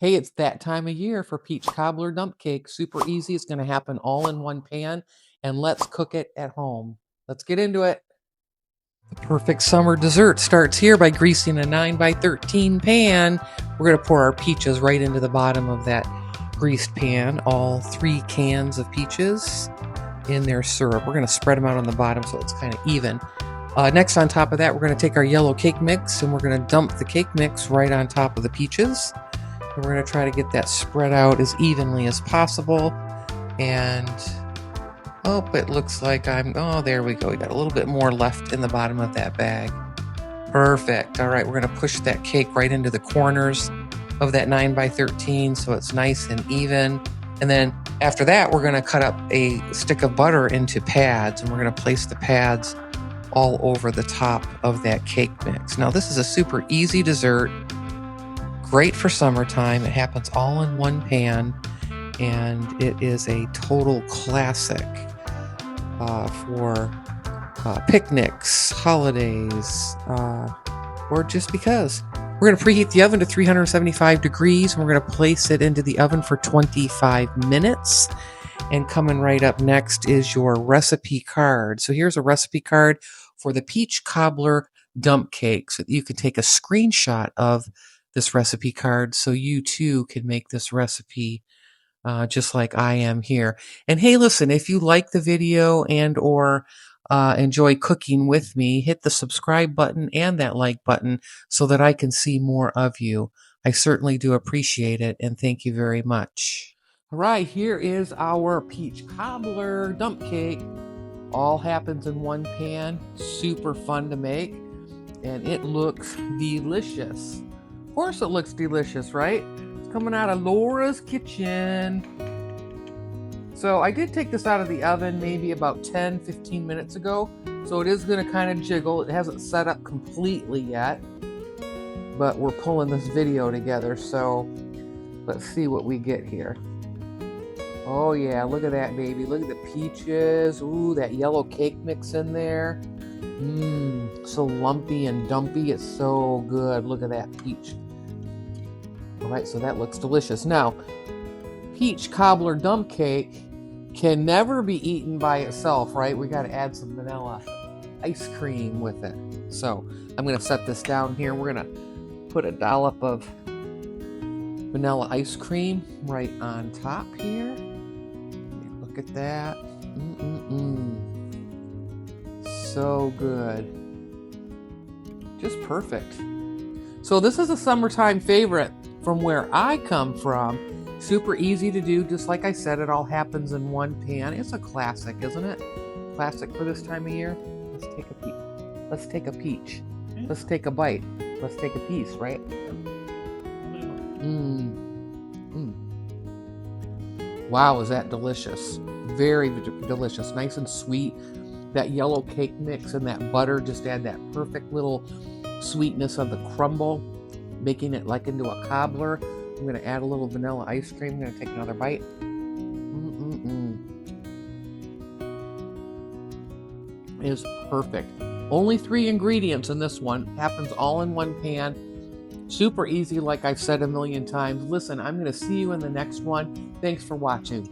Hey, it's that time of year for peach cobbler dump cake. Super easy. It's going to happen all in one pan. And let's cook it at home. Let's get into it. The perfect summer dessert starts here by greasing a 9x13 pan. We're going to pour our peaches right into the bottom of that greased pan. All 3 cans of peaches in their syrup. We're going to spread them out on the bottom so it's kind of even. Next, on top of that, we're going to take our yellow cake mix and we're going to dump the cake mix right on top of the peaches. And we're going to try to get that spread out as evenly as possible. And it looks like there we go. We got a little bit more left in the bottom of that bag. Perfect. All right, we're going to push that cake right into the corners of that 9x13 so it's nice and even. And then after that, we're going to cut up a stick of butter into pads, and we're going to place the pads all over the top of that cake mix. Now, this is a super easy dessert, great for summertime. It happens all in one pan, and it is a total classic for picnics, holidays, or just because. We're going to preheat the oven to 375 degrees, and we're going to place it into the oven for 25 minutes. And coming right up next is your recipe card. So here's a recipe card for the peach cobbler dump cake. So you can take a screenshot of this recipe card so you too can make this recipe just like I am here. And hey, listen, if you like the video and or enjoy cooking with me, hit the subscribe button and that like button so that I can see more of you. I certainly do appreciate it, and thank you very much. All right, here is our peach cobbler dump cake. All happens in one pan. Super fun to make, and it looks delicious. Of course it looks delicious, right? It's coming out of Laura's kitchen. So I did take this out of the oven maybe about 10-15 minutes ago. So it is going to kind of jiggle. It hasn't set up completely yet, but we're pulling this video together. So let's see what we get here. Oh yeah, look at that, baby. Look at the peaches. Ooh, that yellow cake mix in there. So lumpy and dumpy. It's so good. Look at that peach. All right, so that looks delicious. Now, peach cobbler dump cake can never be eaten by itself, right? We got to add some vanilla ice cream with it. So I'm going to set this down here. We're going to put a dollop of vanilla ice cream right on top here. Look at that. So good. Just perfect. So this is a summertime favorite from where I come from. Super easy to do. Just like I said, it all happens in one pan. It's a classic, isn't it? Classic for this time of year. Let's take a peek. Let's take a peach. Let's take a bite. Let's take a piece, right? Wow, is that delicious. Very delicious. Nice and sweet. That yellow cake mix and that butter just add that perfect little sweetness of the crumble, making it like into a cobbler. I'm going to add a little vanilla ice cream. I'm going to take another bite. It is perfect. Only 3 ingredients in this one. Happens all in one pan. Super easy, like I've said a million times. Listen, I'm going to see you in the next one. Thanks for watching.